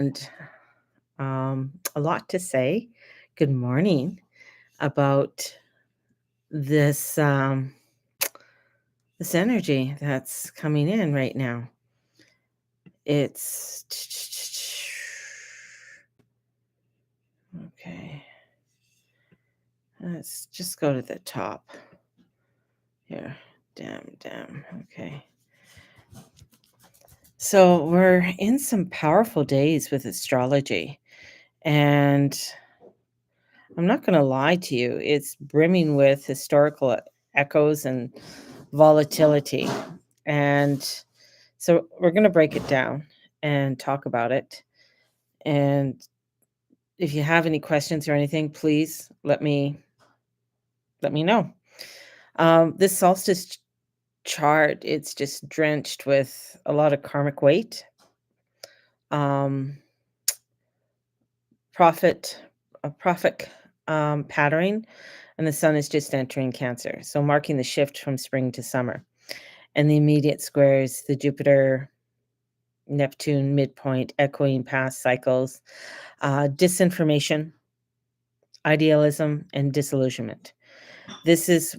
and a lot to say. Good morning about this energy that's coming in right now. It's okay. Let's just go to the top here. Damn. Okay. So we're in some powerful days with astrology, and I'm not going to lie to you, it's brimming with historical echoes and volatility. And so we're going to break it down and talk about it. And if you have any questions or anything, please let me know. This solstice chart, it's just drenched with a lot of karmic weight. Um, prophet a prophet patterning, and the sun is just entering Cancer, so marking the shift from spring to summer. And the immediate squares, the Jupiter Neptune midpoint, echoing past cycles, disinformation, idealism, and disillusionment. This is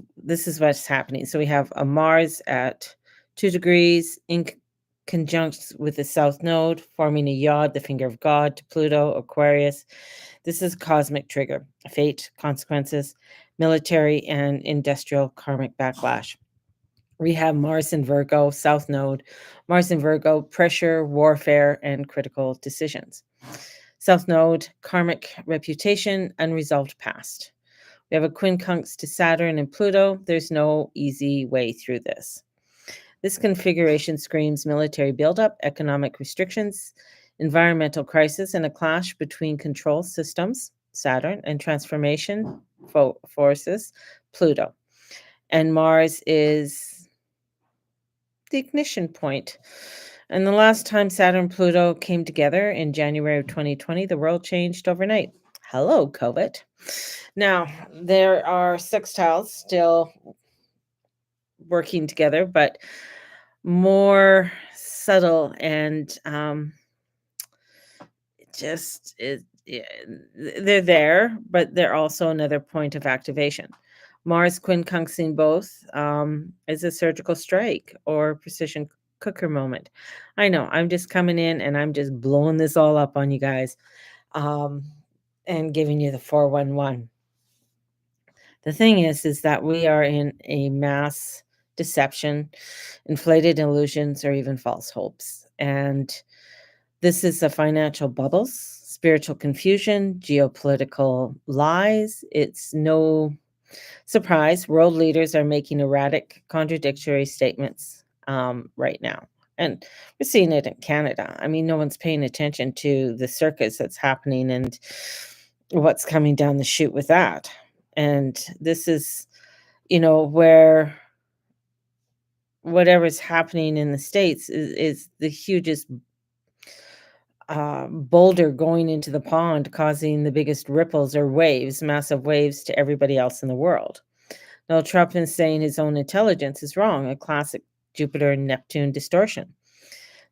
what's happening. So we have a Mars at 2 degrees in conjunct with the South Node, forming a yod, the finger of God, to Pluto, Aquarius. This is cosmic trigger, fate, consequences, military and industrial karmic backlash. We have Mars in Virgo, South Node, Mars in Virgo, pressure, warfare, and critical decisions. South Node, karmic reputation, unresolved past. We have a quincunx to Saturn and Pluto. There's no easy way through this. This configuration screams military buildup, economic restrictions, environmental crisis, and a clash between control systems, Saturn, and transformation forces, Pluto. And Mars is the ignition point. And the last time Saturn and Pluto came together in January of 2020, the world changed overnight. Hello, COVID. Now, there are sextiles still working together, but more subtle and just it, yeah, they're there, but they're also another point of activation. Mars quincunxing both is a surgical strike or precision cooker moment. I know I'm just coming in and I'm just blowing this all up on you guys, um, and giving you the 411. The thing is that we are in a mass deception, inflated illusions, or even false hopes. And this is the financial bubbles, spiritual confusion, geopolitical lies. It's no surprise world leaders are making erratic, contradictory statements right now. And we're seeing it in Canada. I mean, no one's paying attention to the circus that's happening and what's coming down the chute with that. And this is, where whatever's happening in the States is the hugest boulder going into the pond, causing the biggest ripples or waves, massive waves to everybody else in the world. Now, Trump is saying his own intelligence is wrong, a classic Jupiter and Neptune distortion.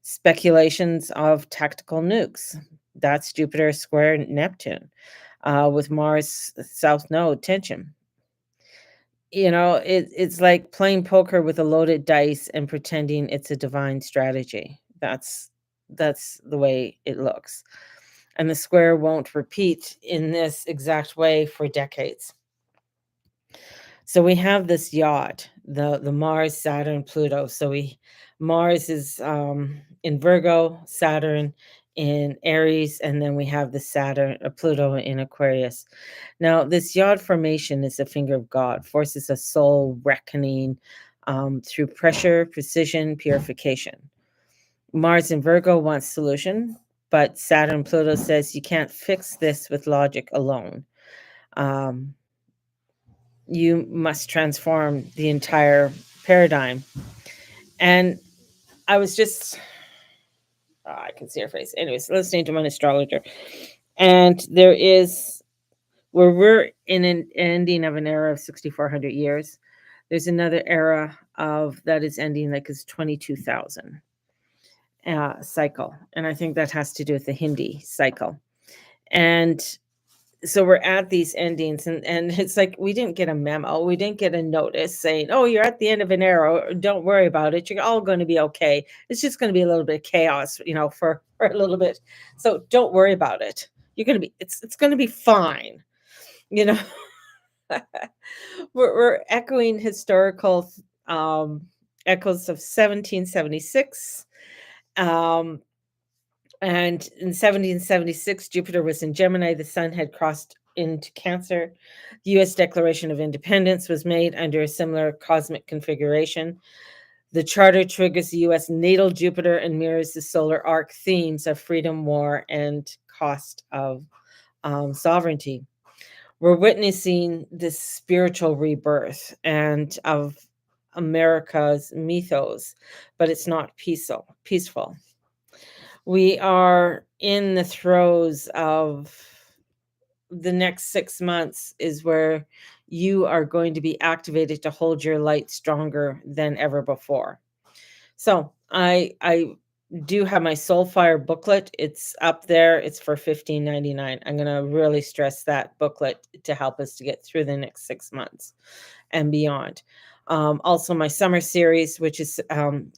Speculations of tactical nukes. That's Jupiter square Neptune, with Mars South Node tension. It's like playing poker with a loaded dice and pretending it's a divine strategy. That's the way it looks. And the square won't repeat in this exact way for decades. So we have this yacht, the Mars, Saturn, Pluto. Mars is in Virgo, Saturn in Aries, and then we have the Pluto in Aquarius. Now, this yod formation is a finger of God, forces a soul reckoning through pressure, precision, purification. Mars in Virgo wants solution, but Saturn, Pluto says you can't fix this with logic alone. You must transform the entire paradigm. And I was just, I can see her face. Anyways, listening to my astrologer. And where we're in an ending of an era of 6,400 years, there's another era of that is ending like it's 22,000. cycle, and I think that has to do with the Hindi cycle. And so we're at these endings, and it's like we didn't get a memo, we didn't get a notice saying, "Oh, you're at the end of an era. Don't worry about it. You're all going to be okay. It's just going to be a little bit of chaos, for a little bit. So don't worry about it. You're going to be it's going to be fine." You know, we're echoing historical um, echoes of 1776. Um, and in 1776, Jupiter was in Gemini. The sun had crossed into Cancer. The US Declaration of Independence was made under a similar cosmic configuration. The charter triggers the US natal Jupiter and mirrors the solar arc themes of freedom, war, and cost of sovereignty. We're witnessing this spiritual rebirth and of America's mythos, but it's not peaceful. We are in the throes of the next 6 months is where you are going to be activated to hold your light stronger than ever before. So I do have my Soul Fire booklet. It's up there. It's for $15.99. I'm gonna really stress that booklet to help us to get through the next 6 months and beyond. Also, my summer series, which is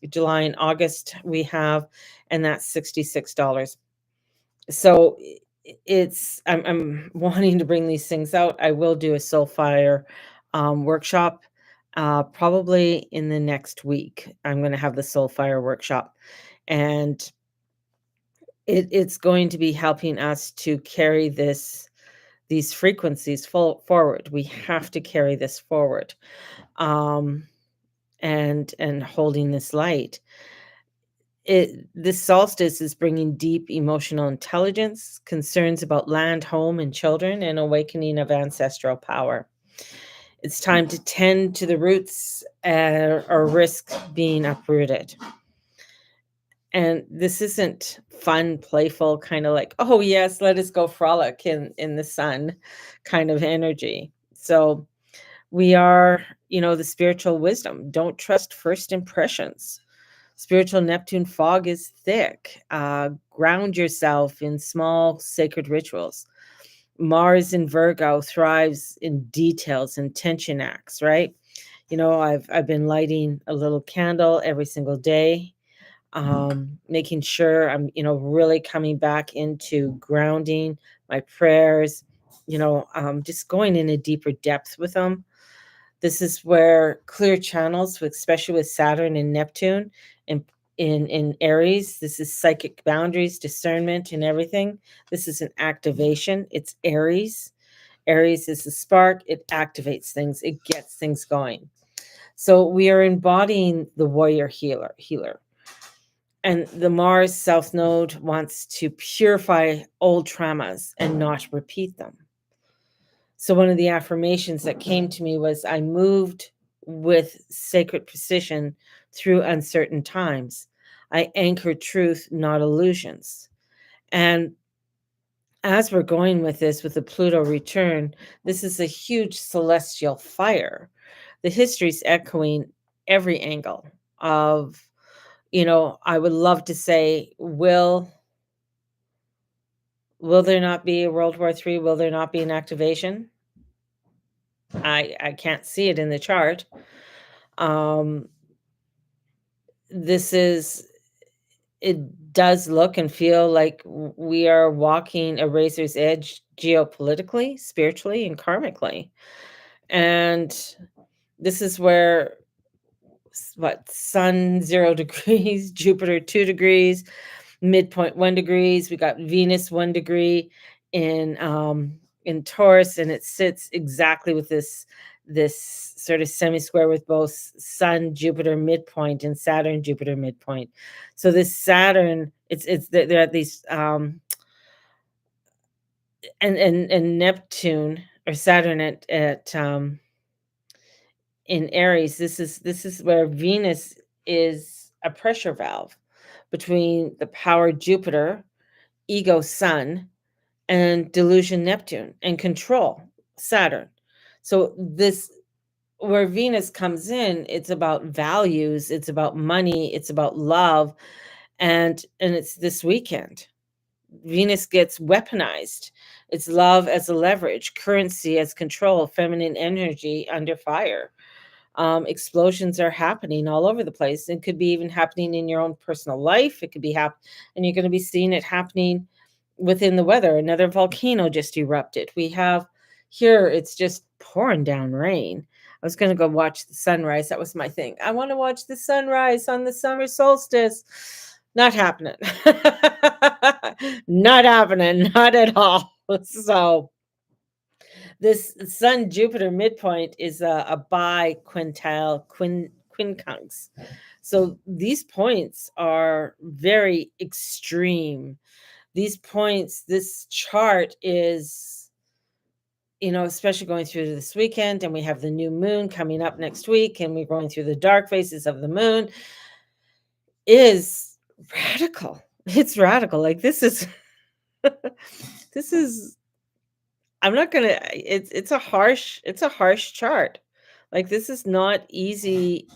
July and August, we have, and that's $66. So I'm wanting to bring these things out. I will do a Soul Fire workshop probably in the next week. I'm going to have the Soul Fire workshop, and it's going to be helping us to carry these frequencies forward. We have to carry this forward, um, and holding this light. This solstice is bringing deep emotional intelligence, concerns about land, home, and children, and awakening of ancestral power. It's time to tend to the roots or risk being uprooted. And this isn't fun, playful, kind of like, oh, yes, let us go frolic in the sun kind of energy. So we are, the spiritual wisdom. Don't trust first impressions. Spiritual Neptune fog is thick. Ground yourself in small sacred rituals. Mars in Virgo thrives in details, intention acts, right? I've been lighting a little candle every single day, making sure I'm, really coming back into grounding my prayers, just going in a deeper depth with them. This is where clear channels, especially with Saturn and Neptune in in Aries, this is psychic boundaries, discernment, and everything. This is an activation. It's Aries. Aries is the spark. It activates things. It gets things going. So we are embodying the warrior healer. And the Mars South Node wants to purify old traumas and not repeat them. So one of the affirmations that came to me was, I moved with sacred precision through uncertain times. I anchor truth, not illusions. And as we're going with this, with the Pluto return, this is a huge celestial fire. The history's echoing every angle of, I would love to say, will there not be a World War III? Will there not be an activation? I can't see it in the chart. Um, this is it does look and feel like we are walking a razor's edge geopolitically, spiritually, and karmically. And this is where Sun 0 degrees, Jupiter 2 degrees, midpoint 1 degrees. We got Venus 1 degree in Taurus, and it sits exactly with this sort of semi-square with both Sun, Jupiter midpoint, and Saturn, Jupiter midpoint. So this Saturn, it's they're at these and Neptune or Saturn at in Aries. This is where Venus is a pressure valve between the power Jupiter, ego Sun, and delusion Neptune, and control Saturn. So this where Venus comes in, it's about values, it's about money, it's about love, and it's this weekend. Venus gets weaponized. It's love as a leverage, currency as control, feminine energy under fire. Explosions are happening all over the place. It could be even happening in your own personal life. It could be and you're going to be seeing it happening within the weather. Another volcano just erupted. We have here, it's just pouring down rain. I was going to go watch the sunrise. That was my thing. I want to watch the sunrise on the summer solstice. Not happening. Not happening. Not at all. So, this Sun Jupiter midpoint is a biquintile quincunx. So these points are very extreme. These points, this chart is, especially going through this weekend, and we have the new moon coming up next week, and we're going through the dark phases of the moon, is radical. It's radical. Like this is, this is I'm not gonna it's a harsh chart. Like this is not easy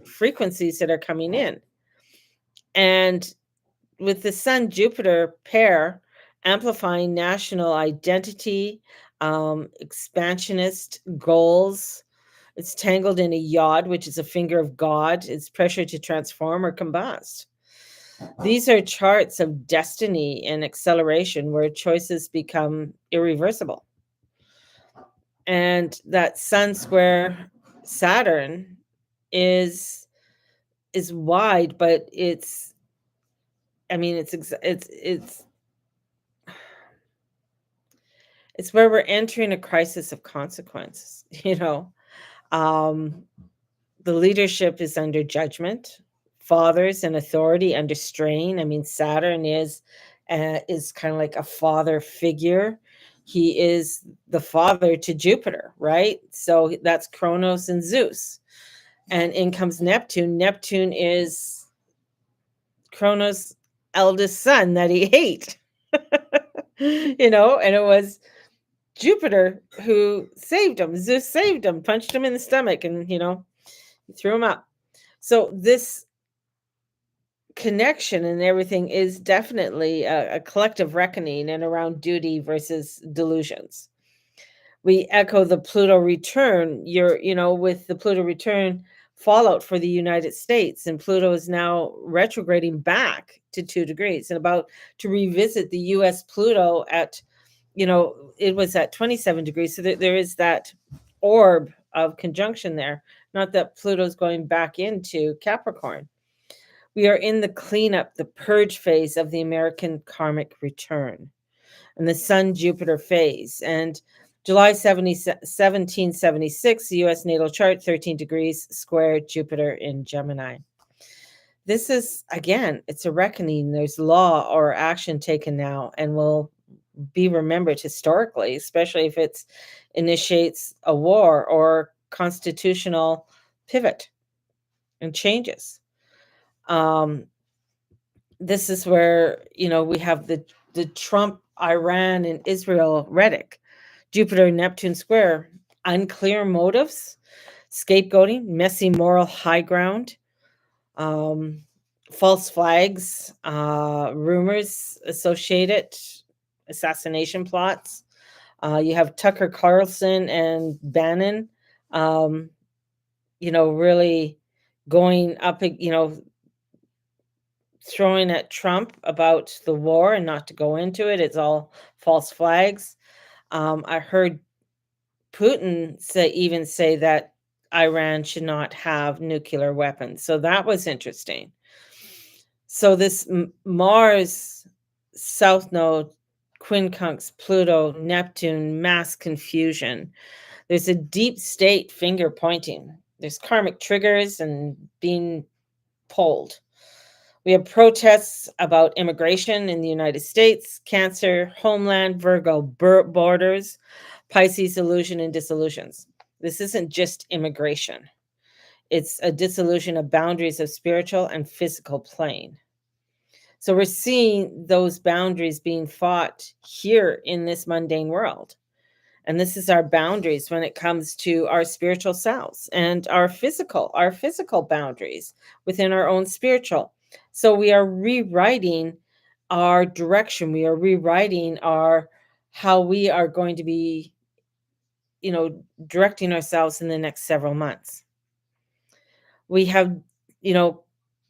frequencies that are coming in. And with the Sun Jupiter pair amplifying national identity, expansionist goals, it's tangled in a yod, which is a finger of God. It's pressure to transform or combust. These are charts of destiny and acceleration where choices become irreversible. And that Sun square Saturn is wide, but it's I mean it's where we're entering a crisis of consequences. Um the leadership is under judgment, fathers and authority under strain. I mean, Saturn is kind of like a father figure. He is the father to Jupiter, right? So that's Kronos and Zeus. And in comes Neptune. Neptune is Kronos' eldest son that he ate. And it was Jupiter who saved him. Zeus saved him, punched him in the stomach, and threw him up. So this connection and everything is definitely a collective reckoning and around duty versus delusions. We echo the Pluto return. With the Pluto return fallout for the United States, and Pluto is now retrograding back to 2 degrees and about to revisit the US Pluto at, it was at 27 degrees. So there is that orb of conjunction there. Not that Pluto's going back into Capricorn. We are in the cleanup, the purge phase of the American karmic return and the Sun Jupiter phase. And July 1776, the US natal chart, 13 degrees square Jupiter in Gemini. This is, again, it's a reckoning. There's law or action taken now and will be remembered historically, especially if it initiates a war or constitutional pivot and changes. This is where, we have the Trump, Iran, and Israel rhetoric. Jupiter, Neptune square, unclear motives, scapegoating, messy moral high ground, false flags, rumors associated, assassination plots. You have Tucker Carlson and Bannon, really going up, throwing at Trump about the war and not to go into it. It's all false flags. I heard Putin even say that Iran should not have nuclear weapons. So that was interesting. So this Mars South Node, quincunx, Pluto, Neptune, mass confusion. There's a deep state finger pointing. There's karmic triggers and being pulled. We have protests about immigration in the United States, Cancer, homeland, Virgo, borders, Pisces, illusion and dissolutions. This isn't just immigration. It's a dissolution of boundaries of spiritual and physical plane. So we're seeing those boundaries being fought here in this mundane world. And this is our boundaries when it comes to our spiritual selves and our physical boundaries within our own spiritual So we are rewriting our direction. We are rewriting our how we are going to be, you know, directing ourselves in the next several months. We have, you know,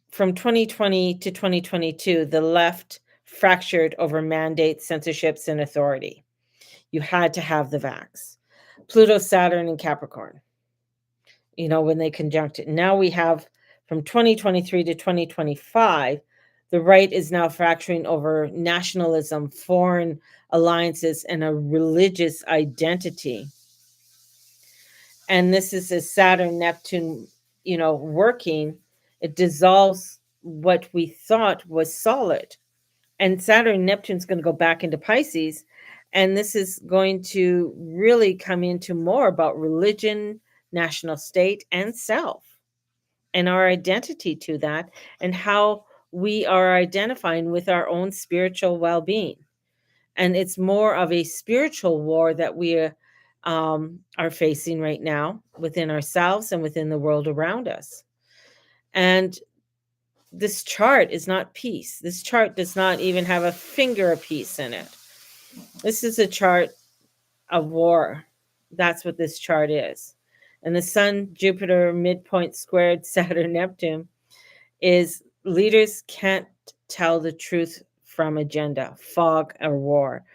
from 2020 to 2022, the left fractured over mandates, censorships, and authority. You had to have the vax. Pluto, Saturn, and Capricorn, you know, when they conjunct it. Now we have from 2023 to 2025, the right is now fracturing over nationalism, foreign alliances, and a religious identity. And this is a Saturn, Neptune, you know, working. It dissolves what we thought was solid. And Saturn, Neptune's going to go back into Pisces. And this is going to really come into more about religion, national state, and self, and our identity to that, and how we are identifying with our own spiritual well being. And it's more of a spiritual war that we are facing right now within ourselves and within the world around us. And this chart is not peace. This chart does not even have a finger of peace in it. This is a chart of war. That's what this chart is. And the Sun, Jupiter, midpoint squared Saturn, Neptune is leaders can't tell the truth from agenda, fog, or war.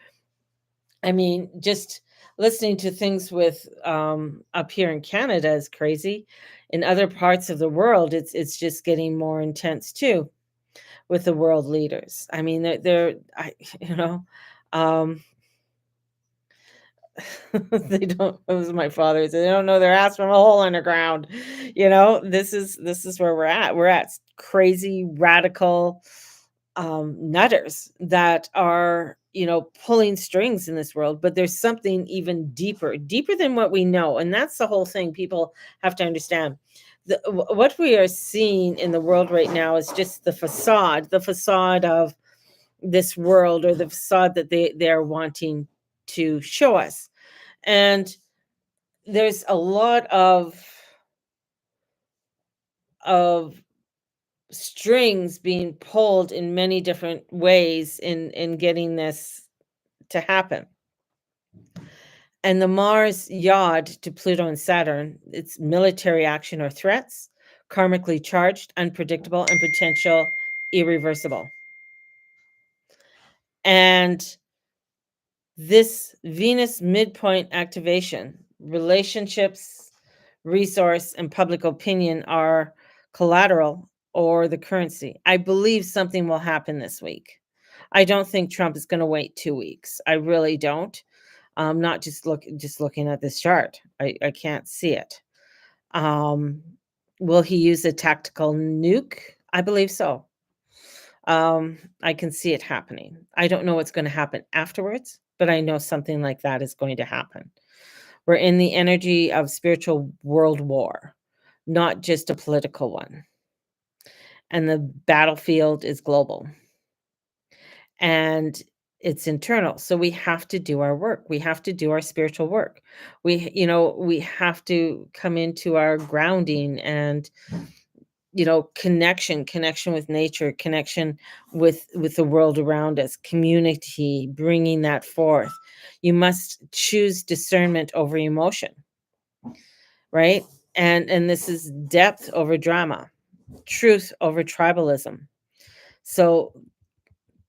I mean, just listening to things with up here in Canada is crazy. In other parts of the world, it's just getting more intense too with the world leaders. I mean, they're I, you know, um, they don't. It was my father said they don't know their ass from a hole underground. You know, this is where we're at. We're at crazy radical nutters that are, you know, pulling strings in this world. But there's something even deeper, deeper than what we know, and that's the whole thing. People have to understand. What we are seeing in the world right now is just the facade of this world, or the facade that they're wanting to show us. And there's a lot of strings being pulled in many different ways in getting this to happen. And the Mars yod to Pluto and Saturn, it's military action or threats, karmically charged, unpredictable, and potential irreversible. And this Venus midpoint activation, relationships, resource, and public opinion are collateral or the currency. I believe something will happen this week. I don't think Trump is going to wait 2 weeks. I really don't. Not just looking at this chart. I can't see it. Um, will he use a tactical nuke? I believe so. I can see it happening. I don't know what's going to happen afterwards, but I know something like that is going to happen. We're in the energy of spiritual world war, not just a political one. And the battlefield is global and it's internal. So we have to do our work. We have to do our spiritual work. We have to come into our grounding and connection with nature, connection with the world around us, community, bringing that forth. You must choose discernment over emotion, right? And this is depth over drama, truth over tribalism. So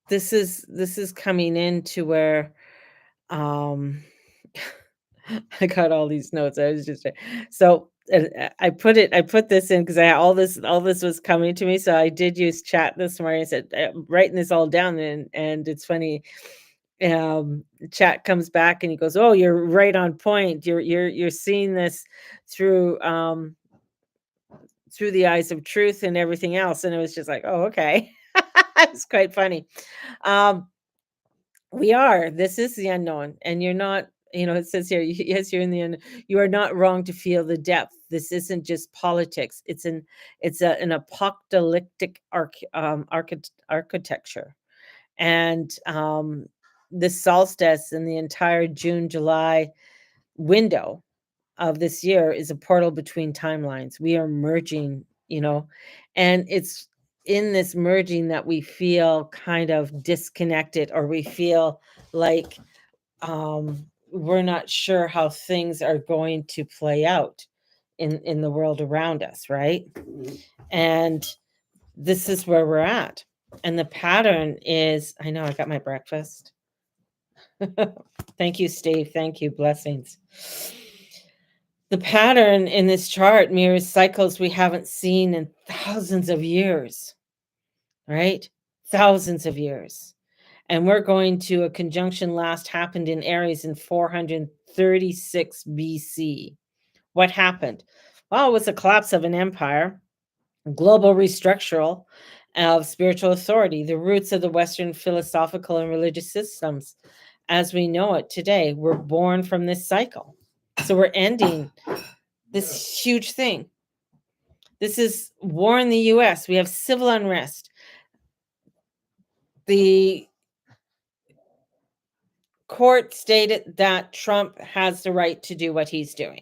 this is coming into where um I got all these notes. I was just so I put this in because I all this was coming to me. So I did use chat this morning. I said writing this all down, and it's funny. Chat comes back and he goes, "Oh, you're right on point. You're seeing this through through the eyes of truth and everything else." And it was just like, "Oh, okay." It's quite funny. Um, we are. This is the unknown, and you're not. It says here, yes, you're in the unknown. You are not wrong to feel the depth. This isn't just politics. It's an apocalyptic architecture, and the solstice and the entire June July window of this year is a portal between timelines. We are merging, and in this merging that we feel kind of disconnected, or we feel like we're not sure how things are going to play out in the world around us, right? And this is where we're at. And the pattern is, I know I got my breakfast. Thank you, Steve. Thank you. Blessings. The pattern in this chart mirrors cycles we haven't seen in thousands of years, right? Thousands of years. And we're going to a conjunction last happened in Aries in 436 BC. What happened? Well, it was a collapse of an empire, global restructural of spiritual authority, the roots of the Western philosophical and religious systems as we know it today were born from this cycle. So we're ending this huge thing. This is war in the US. We have civil unrest. The court stated that Trump has the right to do what he's doing.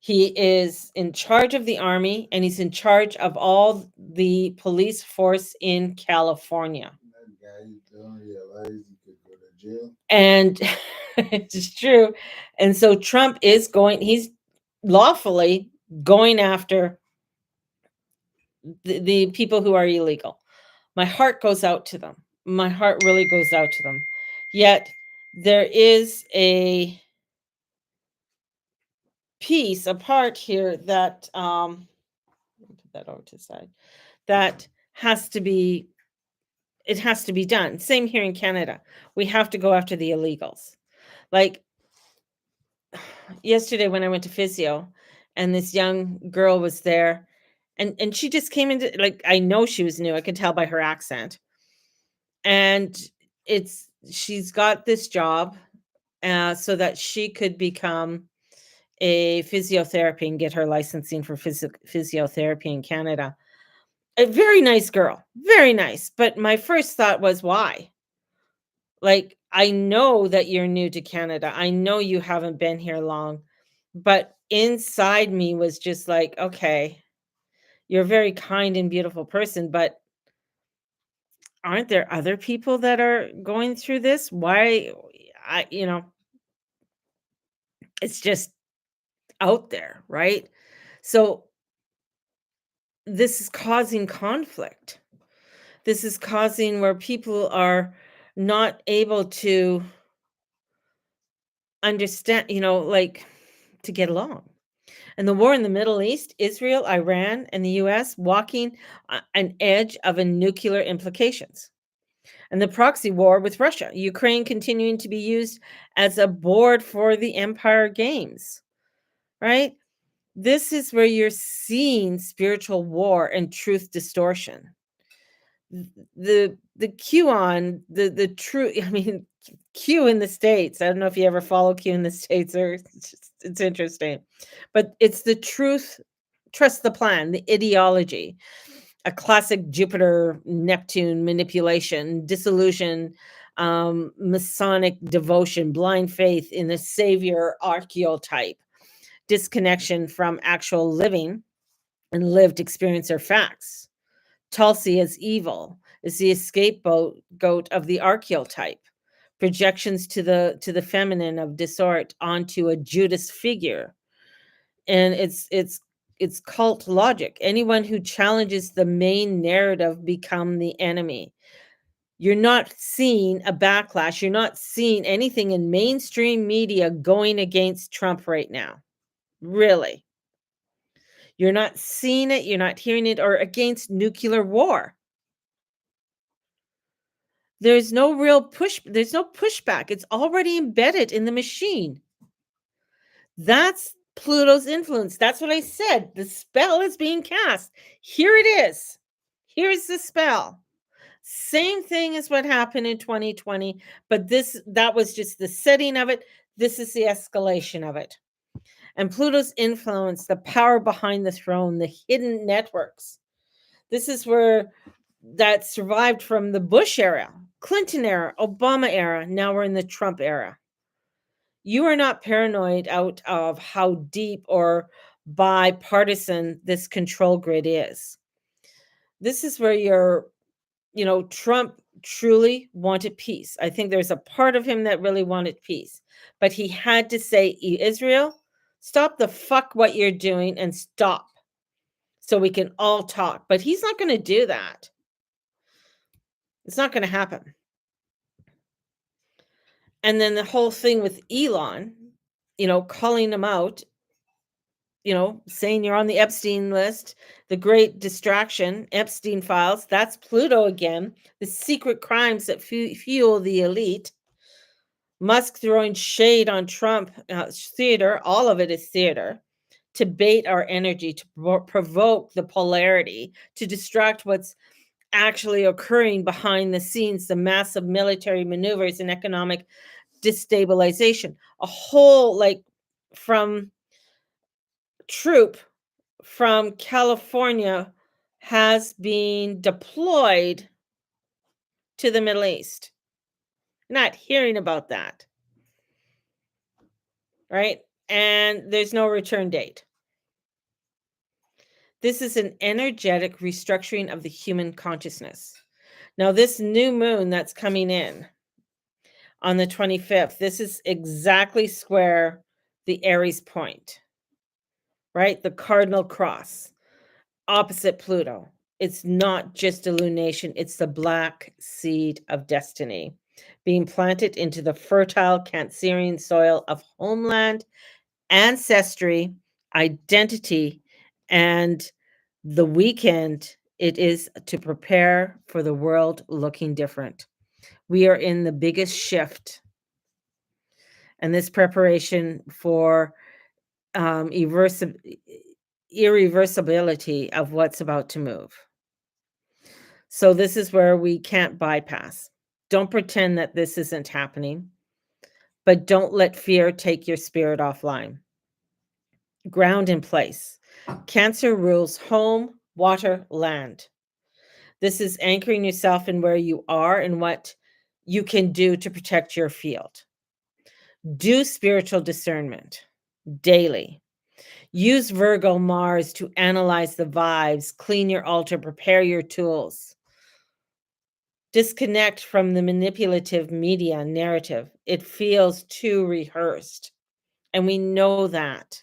He is in charge of the army, and he's in charge of all the police force in California. That guy don't realize he could go to jail. And it's true. And so Trump is he's lawfully going after the people who are illegal. My heart goes out to them. My heart really goes out to them. Yet there is a piece, a part here that put that over to the side, that has to be it has to be done. Same here in Canada. We have to go after the illegals. Like yesterday when I went to physio and this young girl was there and she just came into, like, I know she was new. I could tell by her accent. And she's got this job so that she could become a physiotherapy and get her licensing for physiotherapy in Canada. A very nice girl, very nice. But my first thought was, why? Like, I know that you're new to Canada. I know you haven't been here long. But inside me was just like, okay, you're a very kind and beautiful person, but aren't there other people that are going through this? Why it's just out there, right? So this is causing conflict. This is causing where people are not able to understand, like, to get along. And the war in the Middle East, Israel, Iran, and the US walking an edge of a nuclear implications. And the proxy war with Russia, Ukraine continuing to be used as a board for the empire games, right? This is where you're seeing spiritual war and truth distortion. The QAnon, the true, I mean, Q in the States. I don't know if you ever follow Q in the States, or it's interesting. But it's the truth, trust the plan, the ideology, a classic Jupiter Neptune manipulation, disillusion, Masonic devotion, blind faith in the savior archetype, disconnection from actual living and lived experience or facts. Tulsi as evil is the scapegoat goat of the archetype. Projections to the feminine of Dessort onto a Judas figure, and it's cult logic. Anyone who challenges the main narrative become the enemy. You're not seeing a backlash. You're not seeing anything in mainstream media going against Trump right now. Really. You're not seeing it, you're not hearing it, or against nuclear war. There's no pushback. It's already embedded in the machine. That's Pluto's influence. That's what I said. The spell is being cast. Here it is. Here's the spell. Same thing as what happened in 2020, but that was just the setting of it. This is the escalation of it. And Pluto's influence, the power behind the throne, the hidden networks. This is where that survived from the Bush era, Clinton era, Obama era. Now we're in the Trump era. You are not paranoid out of how deep or bipartisan this control grid is. This is where Trump truly wanted peace. I think there's a part of him that really wanted peace, but he had to say, Israel, stop the fuck what you're doing and stop so we can all talk. But he's not going to do that. It's not going to happen. And then the whole thing with Elon, calling him out, saying you're on the Epstein list, the great distraction, Epstein files, that's Pluto again, the secret crimes that fuel the elite. Musk throwing shade on Trump, theater, all of it is theater, to bait our energy, to provoke the polarity, to distract what's actually occurring behind the scenes, the massive military maneuvers and economic destabilization. A whole, from troop from California has been deployed to the Middle East. Not hearing about that. Right? And there's no return date. This is an energetic restructuring of the human consciousness. Now, this new moon that's coming in on the 25th, this is exactly square the Aries point, right? The cardinal cross, opposite Pluto. It's not just a lunation, it's the black seed of destiny being planted into the fertile Cancerian soil of homeland, ancestry, identity, and the weekend. It is to prepare for the world looking different. We are in the biggest shift, and this preparation for irreversibility of what's about to move. So this is where we can't bypass. Don't pretend that this isn't happening, but don't let fear take your spirit offline. Ground in place. Cancer rules home, water, land. This is anchoring yourself in where you are and what you can do to protect your field. Do spiritual discernment daily. Use Virgo Mars to analyze the vibes, clean your altar, prepare your tools. Disconnect from the manipulative media narrative. It feels too rehearsed, and we know that.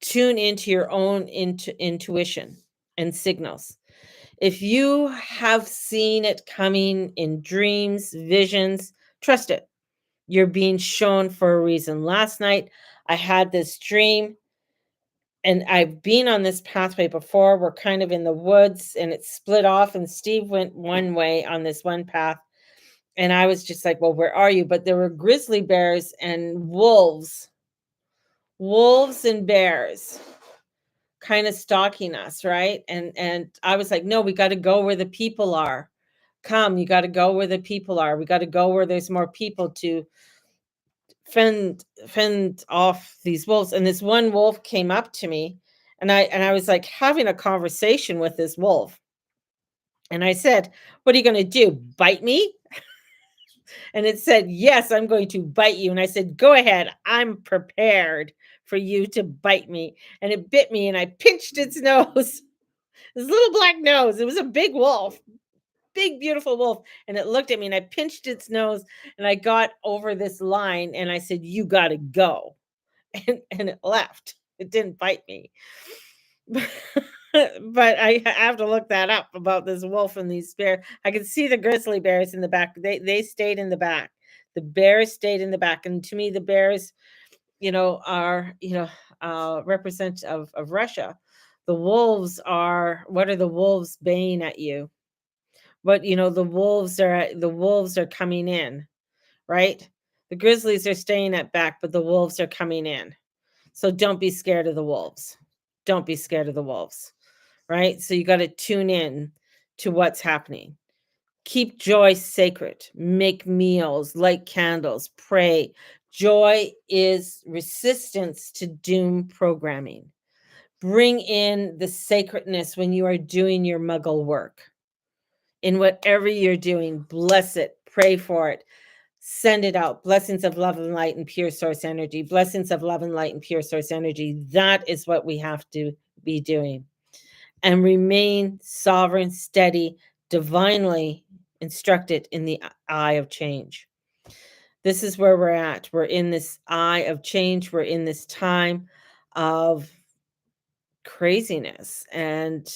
Tune into your own intuition and signals. If you have seen it coming in dreams, visions, trust it. You're being shown for a reason. Last night, I had this dream, and I've been on this pathway before. We're kind of in the woods, and it's split off, and Steve went one way on this one path. And I was just like, well, where are you? But there were grizzly bears and wolves and bears kind of stalking us, right? And I was like, no, we got to go where the people are. Come, you got to go where the people are. We got to go where there's more people to fend off these wolves. And this one wolf came up to me, and I was like having a conversation with this wolf. And I said, what are you going to do? Bite me? And it said, yes, I'm going to bite you. And I said, go ahead. I'm prepared for you to bite me. And it bit me, and I pinched its nose, this little black nose. It was a big wolf, big, beautiful wolf. And it looked at me, and I pinched its nose, and I got over this line, and I said, you got to go. And it left. It didn't bite me. But I have to look that up about this wolf and these bears. I could see the grizzly bears in the back. They stayed in the back. The bears stayed in the back. And to me, the bears, are, representative of Russia. The wolves are, what are the wolves baying at you? But the wolves are coming in, right? The grizzlies are staying at back, but the wolves are coming in. So don't be scared of the wolves. Don't be scared of the wolves, right? So you got to tune in to what's happening. Keep joy sacred. Make meals, light candles, pray. Joy is resistance to doom programming. Bring in the sacredness when you are doing your muggle work. In whatever you're doing, bless it, pray for it, send it out. Blessings of love and light and pure source energy. Blessings of love and light and pure source energy. That is what we have to be doing. and remain sovereign, steady, divinely instructed in the eye of change. This is where we're at. We're in this eye of change. We're in this time of craziness, and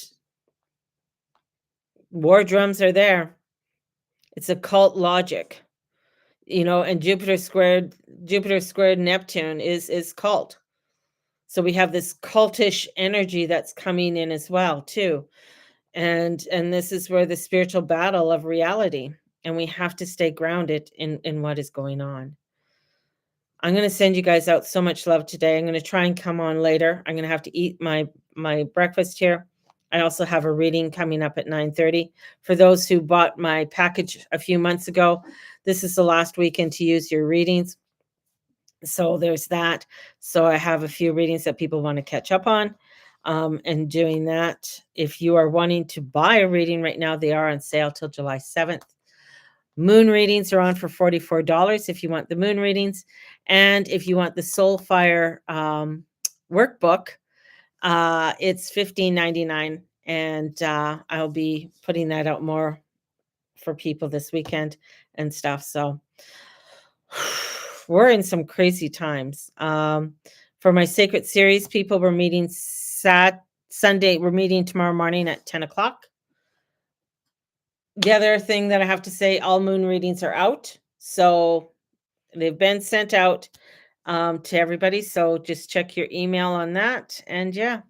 war drums are there. It's occult logic, and Jupiter squared Neptune is cult. So we have this cultish energy that's coming in as well too. And this is where the spiritual battle of reality, and we have to stay grounded in what is going on. I'm going to send you guys out so much love today. I'm going to try and come on later. I'm going to have to eat my breakfast here. I also have a reading coming up at 9:30. For those who bought my package a few months ago, this is the last weekend to use your readings. So there's that. So I have a few readings that people want to catch up on. And doing that, if you are wanting to buy a reading right now, they are on sale till July 7th. Moon readings are on for $44 if you want the moon readings. And if you want the Soulfire workbook, it's $15.99. And I'll be putting that out more for people this weekend and stuff. So we're in some crazy times. For my sacred series, people, we're meeting Sunday. We're meeting tomorrow morning at 10 o'clock. The other thing that I have to say, all moon readings are out. So they've been sent out to everybody. So just check your email on that. And yeah,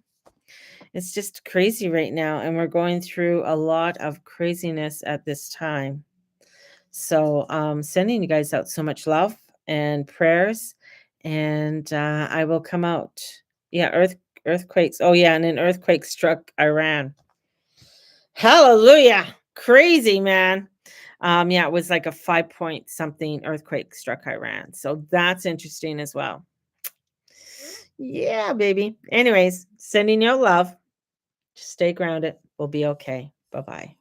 it's just crazy right now. And we're going through a lot of craziness at this time. So sending you guys out so much love and prayers. And I will come out. Yeah, earthquakes. Oh yeah, and an earthquake struck Iran. Hallelujah. Crazy, man. Yeah, it was like a 5-point something earthquake struck Iran. So that's interesting as well. Yeah, baby. Anyways, sending you love. Just stay grounded. We'll be okay. Bye-bye.